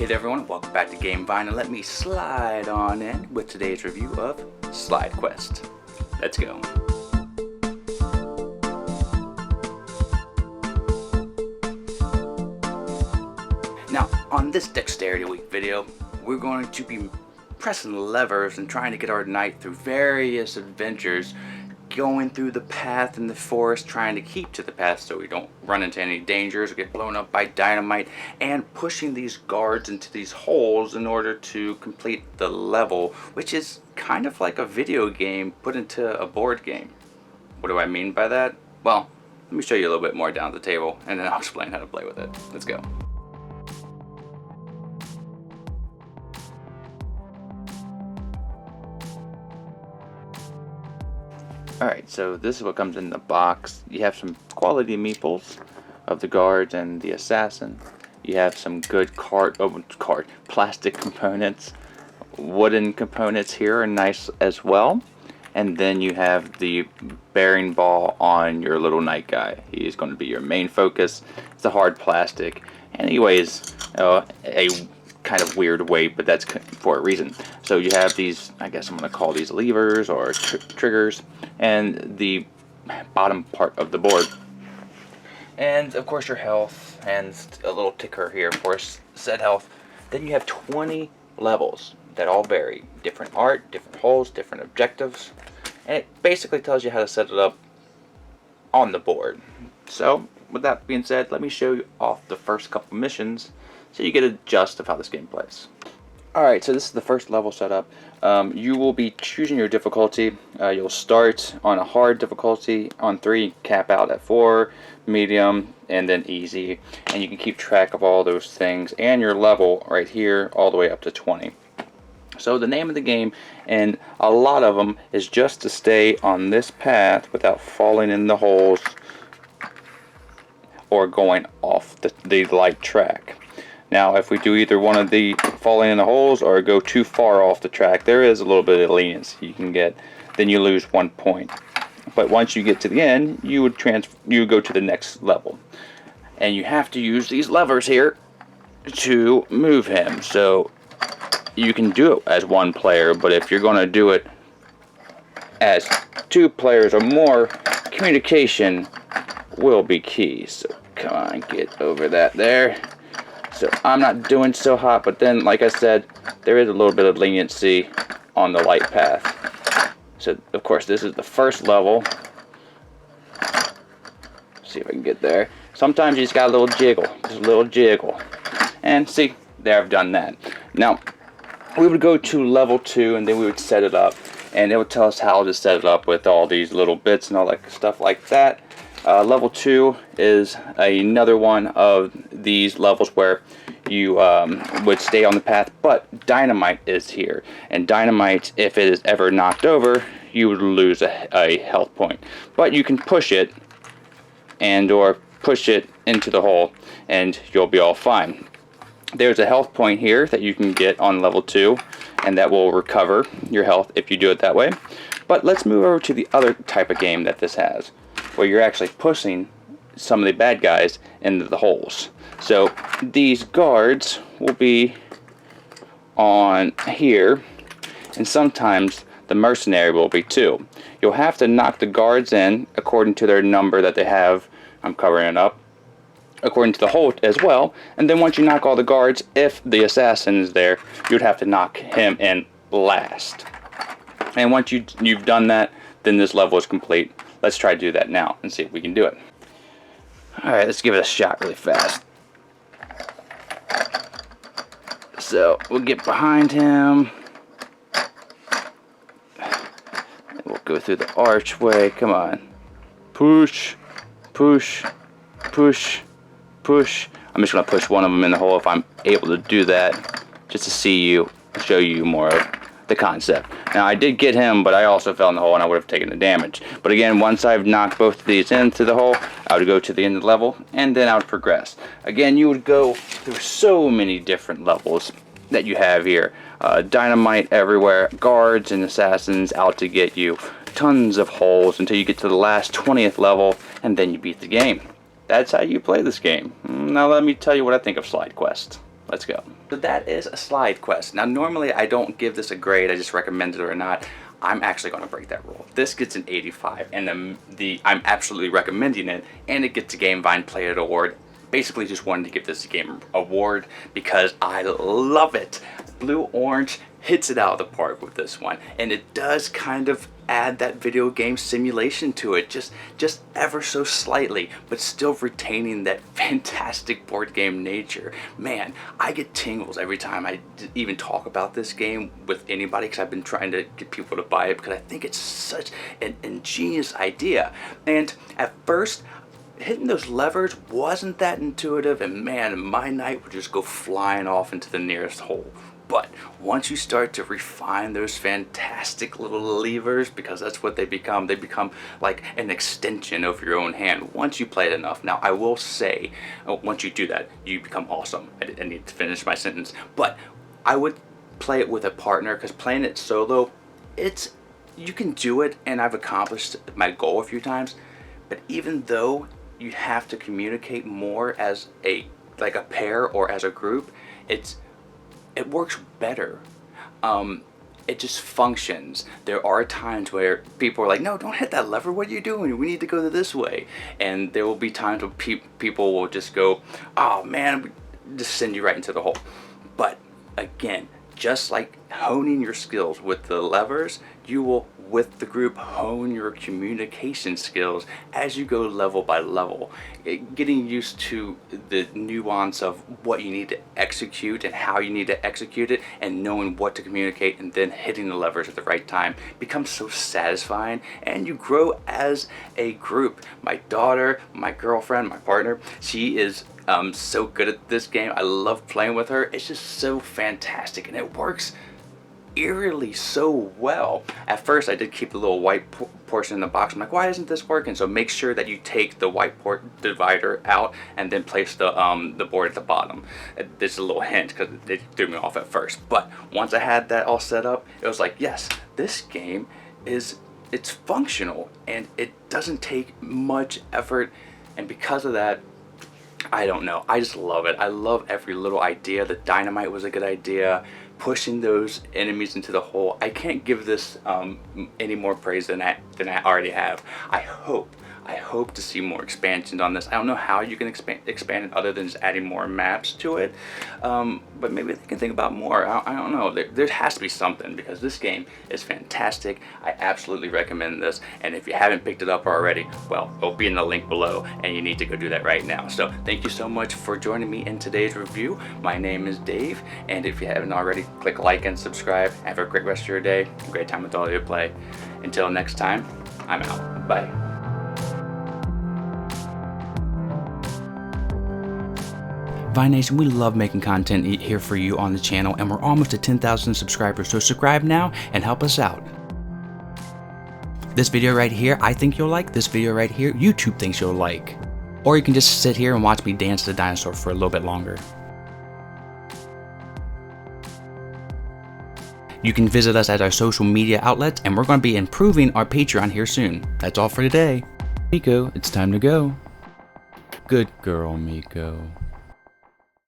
Hey there everyone, welcome back to GameVine, and let me slide on in with today's review of Slide Quest. Let's go. Now, on this Dexterity Week video, we're going to be pressing levers and trying to get our knight through various adventures, going through the path in the forest, trying to keep to the path so we don't run into any dangers or get blown up by dynamite, and pushing these guards into these holes in order to complete the level, which is kind of like a video game put into a board game. What do I mean by that? Well, let me show you a little bit more down at the table, and then I'll explain how to play with it. Let's go. Alright, so this is what comes in the box. You have some quality meeples of the guards and the assassin. You have some good plastic components. Wooden components here are nice as well. And then you have the bearing ball on your little knight guy. He is going to be your main focus. It's a hard plastic. And he weighs a kind of weird weight, but that's for a reason. So you have these, I guess I'm going to call these levers or triggers, and the bottom part of the board. And of course your health, and a little ticker here for said health. Then you have 20 levels that all vary. Different art, different holes, different objectives. And it basically tells you how to set it up on the board. So with that being said, let me show you off the first couple missions so you get a gist of how this game plays. Alright, so this is the first level setup. You will be choosing your difficulty. You'll start on a hard difficulty on 3, cap out at 4, medium, and then easy. And you can keep track of all those things and your level right here all the way up to 20. So the name of the game, and a lot of them, is just to stay on this path without falling in the holes or going off the light track. Now, if we do either one of the falling in the holes or go too far off the track, there is a little bit of leniency you can get. Then you lose 1 point. But once you get to the end, you would go to the next level. And you have to use these levers here to move him. So you can do it as one player, but if you're going to do it as 2 players or more, communication will be key. So come on, get over that there. So I'm not doing so hot, but then, like I said, there is a little bit of leniency on the light path. So, of course, this is the first level. See if I can get there. Sometimes you just got a little jiggle, just a little jiggle. And see, there I've done that. Now, we would go to level 2, and then we would set it up. And it would tell us how to set it up with all these little bits and all that stuff like that. Level 2 is another one of these levels where you would stay on the path, but dynamite is here. And dynamite, if it is ever knocked over, you would lose a health point. But you can push it or push it into the hole, and you'll be all fine. There's a health point here that you can get on level 2, and that will recover your health if you do it that way. But let's move over to the other type of game that this has, where you're actually pushing some of the bad guys into the holes. So these guards will be on here, and sometimes the mercenary will be too. You'll have to knock the guards in according to their number that they have. I'm covering it up. According to the hole as well. And then once you knock all the guards, if the assassin is there, you'd have to knock him in last. And once you've done that, then this level is complete. Let's try to do that now and see if we can do it. Alright, let's give it a shot really fast. So, we'll get behind him. And we'll go through the archway. Come on. Push, push, push, push. I'm just going to push one of them in the hole if I'm able to do that, just to show you more of the concept. Now, I did get him, but I also fell in the hole and I would have taken the damage. But again, once I've knocked both of these into the hole, I would go to the end of the level, and then I would progress. Again, you would go through so many different levels that you have here. Dynamite everywhere, guards and assassins out to get you, tons of holes until you get to the last 20th level, and then you beat the game. That's how you play this game. Now let me tell you what I think of Slide Quest. Let's go. So that is a slide quest. Now normally I don't give this a grade, I just recommend it or not. I'm actually going to break that rule. This gets an 85, and I'm absolutely recommending it, and it gets a Gamevine Play It award. Basically just wanted to give this a game award because I love it. Blue Orange hits it out of the park with this one, and it does kind of add that video game simulation to it, just ever so slightly, but still retaining that fantastic board game nature. Man, I get tingles every time I even talk about this game with anybody, because I've been trying to get people to buy it because I think it's such an ingenious idea. And at first, hitting those levers wasn't that intuitive, and man, my knight would just go flying off into the nearest hole. But once you start to refine those fantastic little levers, because that's what they become like an extension of your own hand once you play it enough. Now I will say, once you do that, you become awesome. I need to finish my sentence. But I would play it with a partner, because playing it solo, you can do it, and I've accomplished my goal a few times. But even though you have to communicate more as a pair or as a group, it works better. It just functions. There are times where people are like, no, don't hit that lever, what are you doing? We need to go this way. And there will be times where people will just go, oh man, just send you right into the hole. But again, just like honing your skills with the levers, you will, with the group, hone your communication skills as you go level by level. Getting used to the nuance of what you need to execute and how you need to execute it, and knowing what to communicate, and then hitting the levers at the right time becomes so satisfying, and you grow as a group. My daughter, my girlfriend, my partner, she is so good at this game. I love playing with her. It's just so fantastic, and it works eerily so well. At first I did keep the little white portion in the box. I'm like, why isn't this working? So make sure that you take the white divider out and then place the board at the bottom. This is a little hint because it threw me off at first. But once I had that all set up, it was like, yes, this game it's functional, and it doesn't take much effort. And because of that, I don't know, I just love it. I love every little idea. The dynamite was a good idea. Pushing those enemies into the hole. I can't give this any more praise than I already have. I hope to see more expansions on this. I don't know how you can expand it other than just adding more maps to it, but maybe they can think about more. I don't know. There has to be something, because this game is fantastic. I absolutely recommend this, and if you haven't picked it up already, well, it'll be in the link below, and you need to go do that right now. So thank you so much for joining me in today's review. My name is Dave, and if you haven't already, click like and subscribe. Have a great rest of your day. Great time with all of your play. Until next time, I'm out. Bye. Vine Nation, we love making content here for you on the channel, and we're almost at 10,000 subscribers, so subscribe now and help us out. This video right here, I think you'll like. This video right here, YouTube thinks you'll like. Or you can just sit here and watch me dance the dinosaur for a little bit longer. You can visit us at our social media outlets, and we're going to be improving our Patreon here soon. That's all for today. Miko, it's time to go. Good girl, Miko.